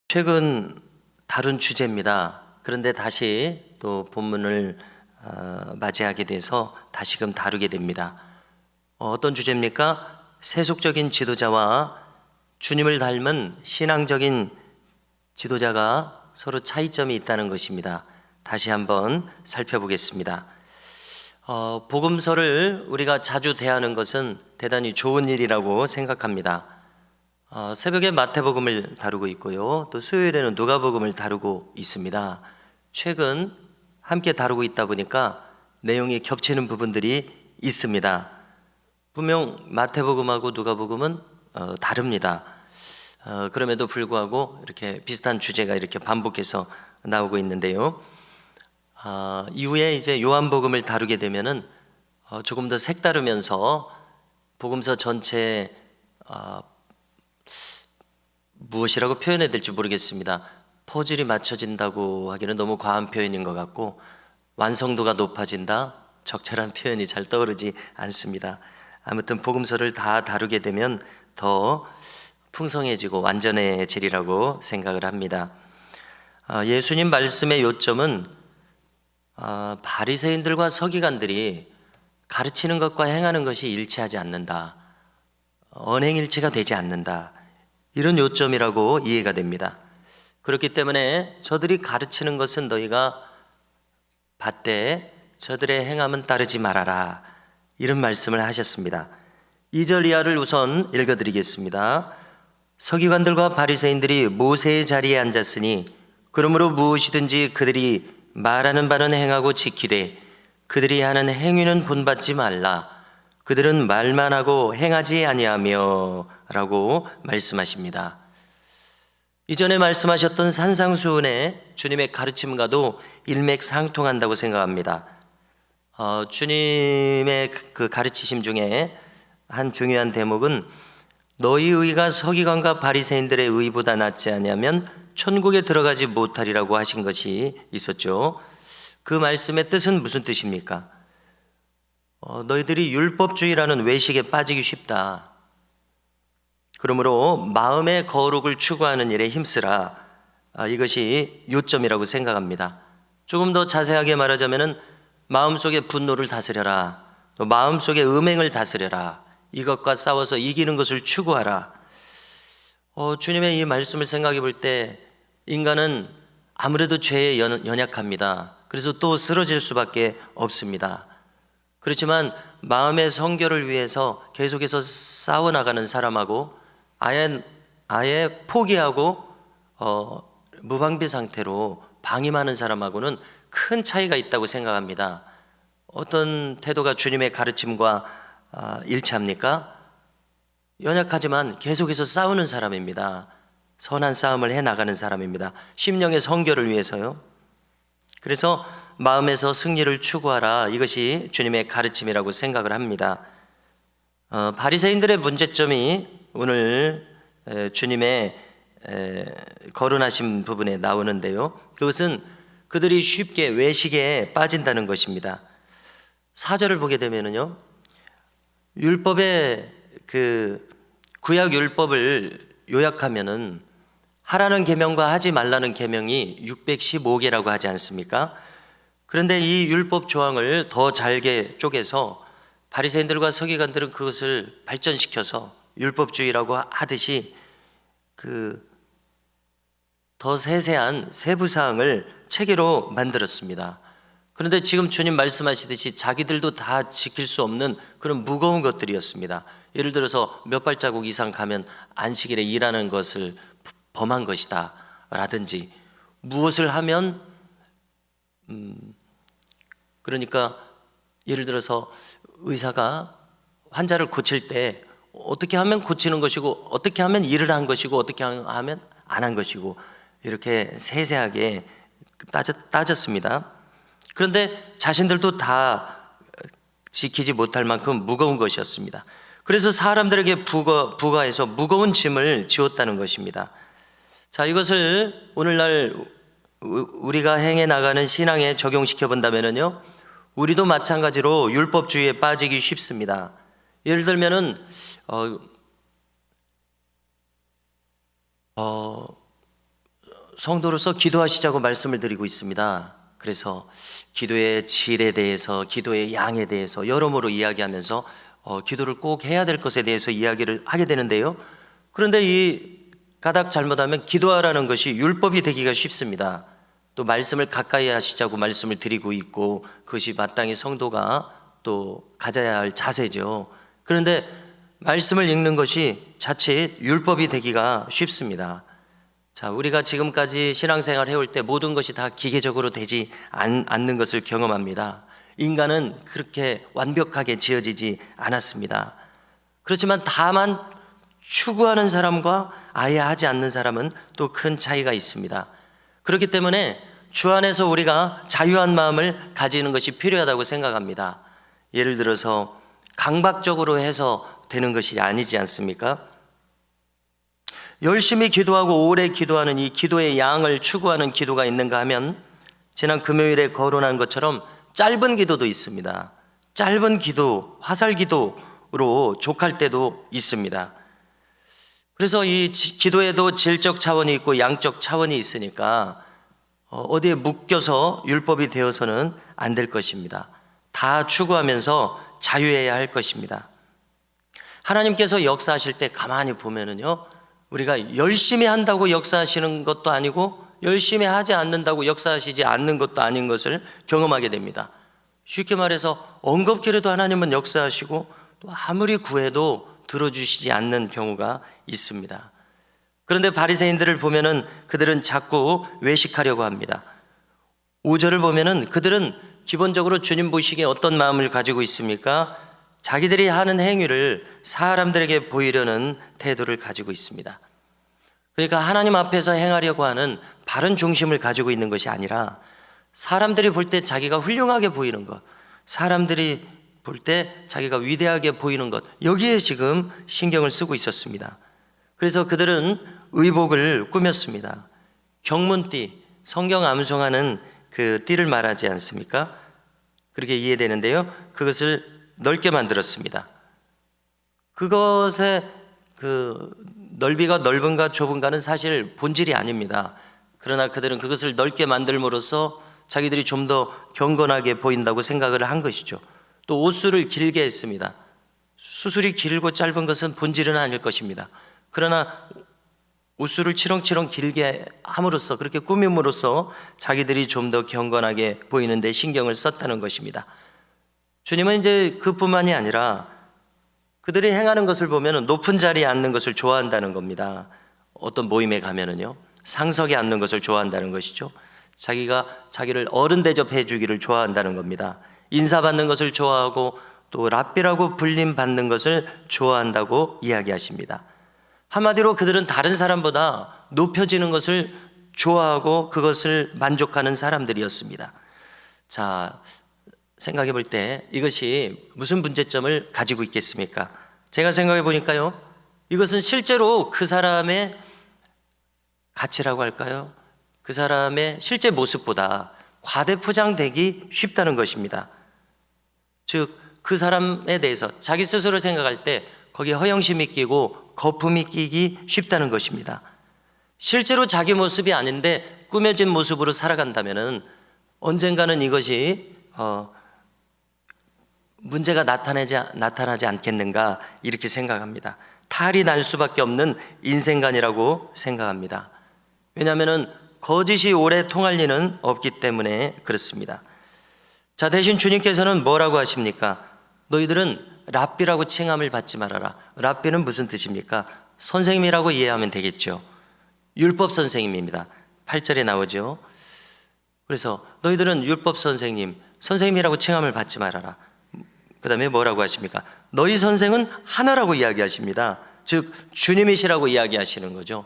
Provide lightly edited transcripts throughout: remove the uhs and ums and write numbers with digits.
최근 다룬 주제입니다. 그런데 다시 또 본문을 맞이하게 돼서 다시금 다루게 됩니다. 어떤 주제입니까? 세속적인 지도자와 주님을 닮은 신앙적인 지도자가 서로 차이점이 있다는 것입니다. 다시 한번 살펴보겠습니다. 복음서를 우리가 자주 대하는 것은 대단히 좋은 일이라고 생각합니다. 새벽에 마태복음을 다루고 있고요, 또 수요일에는 누가복음을 다루고 있습니다. 최근 함께 다루고 있다 보니까 내용이 겹치는 부분들이 있습니다. 분명 마태복음하고 누가복음은 다릅니다. 그럼에도 불구하고 이렇게 비슷한 주제가 이렇게 반복해서 나오고 있는데요. 이후에 이제 요한복음을 다루게 되면은 조금 더 색다르면서 복음서 전체 무엇이라고 표현해야 될지 모르겠습니다. 퍼즐이 맞춰진다고 하기는 너무 과한 표현인 것 같고, 완성도가 높아진다, 적절한 표현이 잘 떠오르지 않습니다. 아무튼 복음서를 다 다루게 되면 더 풍성해지고 완전해지리라고 생각을 합니다. 예수님 말씀의 요점은 바리새인들과 서기관들이 가르치는 것과 행하는 것이 일치하지 않는다, 언행일치가 되지 않는다, 이런 요점이라고 이해가 됩니다. 그렇기 때문에 저들이 가르치는 것은 너희가 받되 저들의 행함은 따르지 말아라, 이런 말씀을 하셨습니다. 2절 이하를 우선 읽어드리겠습니다. 서기관들과 바리새인들이 모세의 자리에 앉았으니 그러므로 무엇이든지 그들이 말하는 바는 행하고 지키되 그들이 하는 행위는 본받지 말라. 그들은 말만 하고 행하지 아니하며 라고 말씀하십니다. 이전에 말씀하셨던 산상수훈의 주님의 가르침과도 일맥상통한다고 생각합니다. 주님의 그 가르치심 중에 한 중요한 대목은 너희 의가 서기관과 바리새인들의 의보다 낫지 않으면 천국에 들어가지 못하리라고 하신 것이 있었죠. 그 말씀의 뜻은 무슨 뜻입니까? 너희들이 율법주의라는 외식에 빠지기 쉽다. 그러므로 마음의 거룩을 추구하는 일에 힘쓰라. 이것이 요점이라고 생각합니다. 조금 더 자세하게 말하자면 마음속의 분노를 다스려라, 또 마음속의 음행을 다스려라, 이것과 싸워서 이기는 것을 추구하라. 주님의 이 말씀을 생각해 볼 때 인간은 아무래도 죄에 연약합니다. 그래서 또 쓰러질 수밖에 없습니다. 그렇지만 마음의 성결을 위해서 계속해서 싸워나가는 사람하고 아예 포기하고 무방비 상태로 방임하는 사람하고는 큰 차이가 있다고 생각합니다. 어떤 태도가 주님의 가르침과 일치합니까? 연약하지만 계속해서 싸우는 사람입니다. 선한 싸움을 해나가는 사람입니다. 심령의 성결을 위해서요. 그래서 마음에서 승리를 추구하라, 이것이 주님의 가르침이라고 생각을 합니다. 바리새인들의 문제점이 오늘 주님의 거론하신 부분에 나오는데요, 그것은 그들이 쉽게 외식에 빠진다는 것입니다. 4절을 보게 되면요, 율법의 그 구약 율법을 요약하면은 하라는 계명과 하지 말라는 계명이 615개라고 하지 않습니까? 그런데 이 율법 조항을 더 잘게 쪼개서 바리새인들과 서기관들은 그것을 발전시켜서 율법주의라고 하듯이 그 더 세세한 세부 사항을 체계로 만들었습니다. 그런데 지금 주님 말씀하시듯이 자기들도 다 지킬 수 없는 그런 무거운 것들이었습니다. 예를 들어서 몇 발자국 이상 가면 안식일에 일하는 것을 범한 것이다 라든지, 무엇을 하면 그러니까 예를 들어서 의사가 환자를 고칠 때 어떻게 하면 고치는 것이고, 어떻게 하면 일을 한 것이고, 어떻게 하면 안 한 것이고, 이렇게 세세하게 따졌습니다. 그런데 자신들도 다 지키지 못할 만큼 무거운 것이었습니다. 그래서 사람들에게 부과해서 무거운 짐을 지웠다는 것입니다. 자, 이것을 오늘날 우리가 행해 나가는 신앙에 적용시켜 본다면요, 우리도 마찬가지로 율법주의에 빠지기 쉽습니다. 예를 들면은 성도로서 기도하시자고 말씀을 드리고 있습니다. 그래서 기도의 질에 대해서, 기도의 양에 대해서 여러모로 이야기하면서 기도를 꼭 해야 될 것에 대해서 이야기를 하게 되는데요. 그런데 이 가닥 잘못하면 기도하라는 것이 율법이 되기가 쉽습니다. 또 말씀을 가까이 하시자고 말씀을 드리고 있고, 그것이 마땅히 성도가 또 가져야 할 자세죠. 그런데 말씀을 읽는 것이 자칫 율법이 되기가 쉽습니다. 자, 우리가 지금까지 신앙생활 해올 때 모든 것이 다 기계적으로 되지 않는 것을 경험합니다. 인간은 그렇게 완벽하게 지어지지 않았습니다. 그렇지만 다만 추구하는 사람과 아예 하지 않는 사람은 또 큰 차이가 있습니다. 그렇기 때문에 주 안에서 우리가 자유한 마음을 가지는 것이 필요하다고 생각합니다. 예를 들어서 강박적으로 해서 되는 것이 아니지 않습니까? 열심히 기도하고 오래 기도하는 이 기도의 양을 추구하는 기도가 있는가 하면, 지난 금요일에 거론한 것처럼 짧은 기도도 있습니다. 짧은 기도, 화살 기도로 족할 때도 있습니다. 그래서 이 기도에도 질적 차원이 있고 양적 차원이 있으니까 어디에 묶여서 율법이 되어서는 안 될 것입니다. 다 추구하면서 자유해야 할 것입니다. 하나님께서 역사하실 때 가만히 보면은요, 우리가 열심히 한다고 역사하시는 것도 아니고 열심히 하지 않는다고 역사하시지 않는 것도 아닌 것을 경험하게 됩니다. 쉽게 말해서 엉겁기라도 하나님은 역사하시고 또 아무리 구해도 들어주시지 않는 경우가 있습니다. 그런데 바리새인들을 보면은 그들은 자꾸 외식하려고 합니다. 5절을 보면은 그들은 기본적으로 주님 보시기에 어떤 마음을 가지고 있습니까? 자기들이 하는 행위를 사람들에게 보이려는 태도를 가지고 있습니다. 그러니까 하나님 앞에서 행하려고 하는 바른 중심을 가지고 있는 것이 아니라 사람들이 볼 때 자기가 훌륭하게 보이는 것, 사람들이 볼 때 자기가 위대하게 보이는 것, 여기에 지금 신경을 쓰고 있었습니다. 그래서 그들은 의복을 꾸몄습니다. 경문띠, 성경 암송하는 그 띠를 말하지 않습니까? 그렇게 이해되는데요, 그것을 넓게 만들었습니다. 그것의 그 넓이가 넓은가 좁은가는 사실 본질이 아닙니다. 그러나 그들은 그것을 넓게 만들므로써 자기들이 좀 더 경건하게 보인다고 생각을 한 것이죠. 또 옷수를 길게 했습니다. 수술이 길고 짧은 것은 본질은 아닐 것입니다. 그러나 옷수를 치렁치렁 길게 함으로써, 그렇게 꾸밈으로써 자기들이 좀 더 경건하게 보이는데 신경을 썼다는 것입니다. 주님은 이제 그뿐만이 아니라 그들이 행하는 것을 보면 높은 자리에 앉는 것을 좋아한다는 겁니다. 어떤 모임에 가면은요, 상석에 앉는 것을 좋아한다는 것이죠. 자기를 어른 대접해 주기를 좋아한다는 겁니다. 인사받는 것을 좋아하고 또 랍비라고 불림 받는 것을 좋아한다고 이야기하십니다. 한마디로 그들은 다른 사람보다 높여지는 것을 좋아하고 그것을 만족하는 사람들이었습니다. 자, 생각해 볼 때 이것이 무슨 문제점을 가지고 있겠습니까? 제가 생각해 보니까요, 이것은 실제로 그 사람의 가치라고 할까요? 그 사람의 실제 모습보다 과대포장되기 쉽다는 것입니다. 즉, 그 사람에 대해서 자기 스스로 생각할 때 거기에 허영심이 끼고 거품이 끼기 쉽다는 것입니다. 실제로 자기 모습이 아닌데 꾸며진 모습으로 살아간다면 언젠가는 이것이 문제가 나타나지 않겠는가, 이렇게 생각합니다. 탈이 날 수밖에 없는 인생관이라고 생각합니다. 왜냐하면 거짓이 오래 통할 리는 없기 때문에 그렇습니다. 자, 대신 주님께서는 뭐라고 하십니까? 너희들은 랍비라고 칭함을 받지 말아라. 랍비는 무슨 뜻입니까? 선생님이라고 이해하면 되겠죠. 율법 선생님입니다. 8절에 나오죠. 그래서 너희들은 율법 선생님이라고 칭함을 받지 말아라. 그 다음에 뭐라고 하십니까? 너희 선생은 하나라고 이야기하십니다. 즉 주님이시라고 이야기하시는 거죠.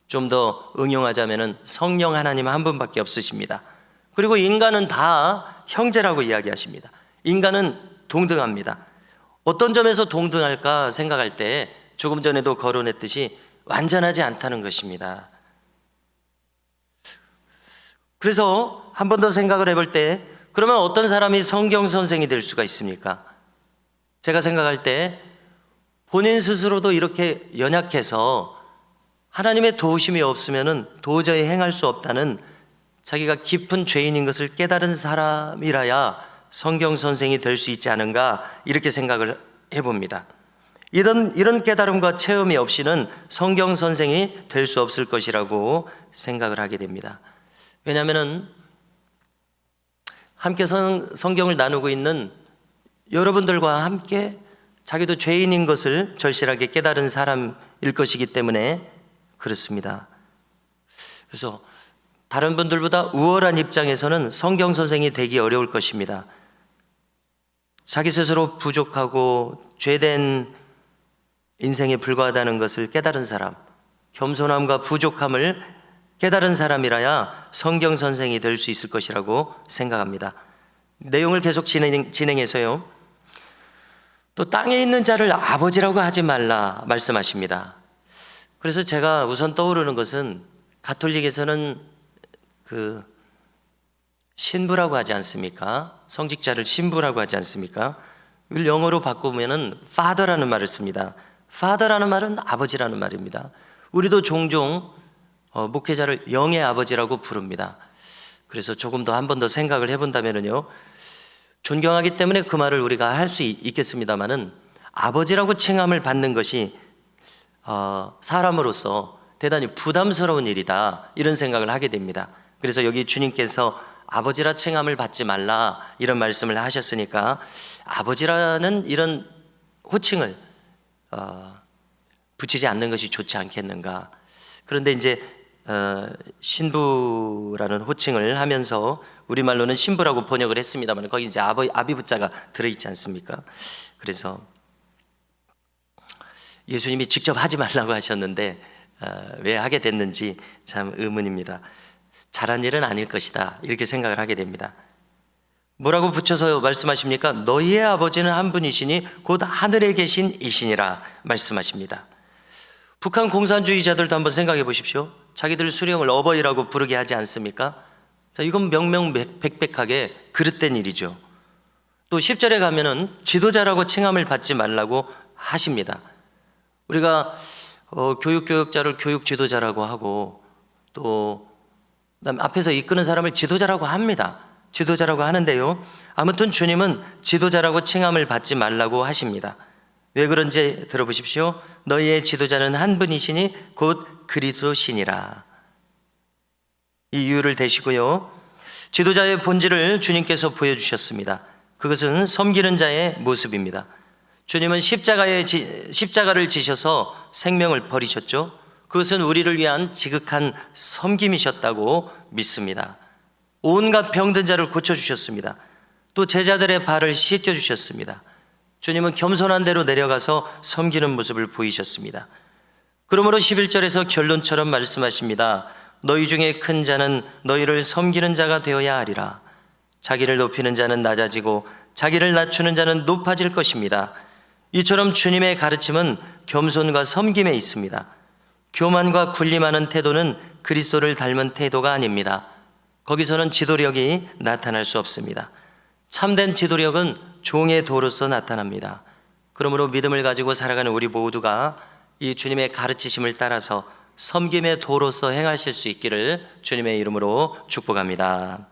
좀 더 응용하자면 성령 하나님 한 분밖에 없으십니다. 그리고 인간은 다 형제라고 이야기하십니다. 인간은 동등합니다. 어떤 점에서 동등할까 생각할 때 조금 전에도 거론했듯이 완전하지 않다는 것입니다. 그래서 한 번 더 생각을 해볼 때, 그러면 어떤 사람이 성경 선생이 될 수가 있습니까? 제가 생각할 때 본인 스스로도 이렇게 연약해서 하나님의 도우심이 없으면은 도저히 행할 수 없다는 자기가 깊은 죄인인 것을 깨달은 사람이라야 성경 선생이 될 수 있지 않은가, 이렇게 생각을 해봅니다. 이런 깨달음과 체험이 없이는 성경 선생이 될 수 없을 것이라고 생각을 하게 됩니다. 왜냐하면은 함께 성경을 나누고 있는 여러분들과 함께 자기도 죄인인 것을 절실하게 깨달은 사람일 것이기 때문에 그렇습니다. 그래서 다른 분들보다 우월한 입장에서는 성경 선생이 되기 어려울 것입니다. 자기 스스로 부족하고 죄된 인생에 불과하다는 것을 깨달은 사람, 겸손함과 부족함을 깨달은 사람이라야 성경 선생이 될 수 있을 것이라고 생각합니다. 내용을 계속 진행해서요, 또 땅에 있는 자를 아버지라고 하지 말라 말씀하십니다. 그래서 제가 우선 떠오르는 것은, 가톨릭에서는 그 신부라고 하지 않습니까? 성직자를 신부라고 하지 않습니까? 이걸 영어로 바꾸면은 father라는 말을 씁니다. father라는 말은 아버지라는 말입니다. 우리도 종종 목회자를 영의 아버지라고 부릅니다. 그래서 조금 더 한 번 더 생각을 해본다면요, 존경하기 때문에 그 말을 우리가 할 수 있겠습니다만은, 아버지라고 칭함을 받는 것이 사람으로서 대단히 부담스러운 일이다, 이런 생각을 하게 됩니다. 그래서 여기 주님께서 아버지라 칭함을 받지 말라, 이런 말씀을 하셨으니까 아버지라는 이런 호칭을 붙이지 않는 것이 좋지 않겠는가. 그런데 이제 신부라는 호칭을 하면서 우리말로는 신부라고 번역을 했습니다만, 거기 이제 아비부자가 들어있지 않습니까? 그래서 예수님이 직접 하지 말라고 하셨는데 왜 하게 됐는지 참 의문입니다. 잘한 일은 아닐 것이다, 이렇게 생각을 하게 됩니다. 뭐라고 붙여서 말씀하십니까? 너희의 아버지는 한 분이시니 곧 하늘에 계신 이시니라 말씀하십니다. 북한 공산주의자들도 한번 생각해 보십시오. 자기들 수령을 어버이라고 부르게 하지 않습니까? 자, 이건 명명백백하게 그릇된 일이죠. 또 10절에 가면은 지도자라고 칭함을 받지 말라고 하십니다. 우리가 교육자를 교육 지도자라고 하고, 또 앞에서 이끄는 사람을 지도자라고 합니다. 지도자라고 하는데요, 아무튼 주님은 지도자라고 칭함을 받지 말라고 하십니다. 왜 그런지 들어보십시오. 너희의 지도자는 한 분이시니 곧 그리스도시니라. 이 이유를 대시고요, 지도자의 본질을 주님께서 보여주셨습니다. 그것은 섬기는 자의 모습입니다. 주님은 십자가를 지셔서 생명을 버리셨죠. 그것은 우리를 위한 지극한 섬김이셨다고 믿습니다. 온갖 병든 자를 고쳐주셨습니다. 또 제자들의 발을 씻겨주셨습니다. 주님은 겸손한 대로 내려가서 섬기는 모습을 보이셨습니다. 그러므로 11절에서 결론처럼 말씀하십니다. 너희 중에 큰 자는 너희를 섬기는 자가 되어야 하리라. 자기를 높이는 자는 낮아지고 자기를 낮추는 자는 높아질 것입니다. 이처럼 주님의 가르침은 겸손과 섬김에 있습니다. 교만과 군림하는 태도는 그리스도를 닮은 태도가 아닙니다. 거기서는 지도력이 나타날 수 없습니다. 참된 지도력은 종의 도로서 나타납니다. 그러므로 믿음을 가지고 살아가는 우리 모두가 이 주님의 가르치심을 따라서 섬김의 도로서 행하실 수 있기를 주님의 이름으로 축복합니다.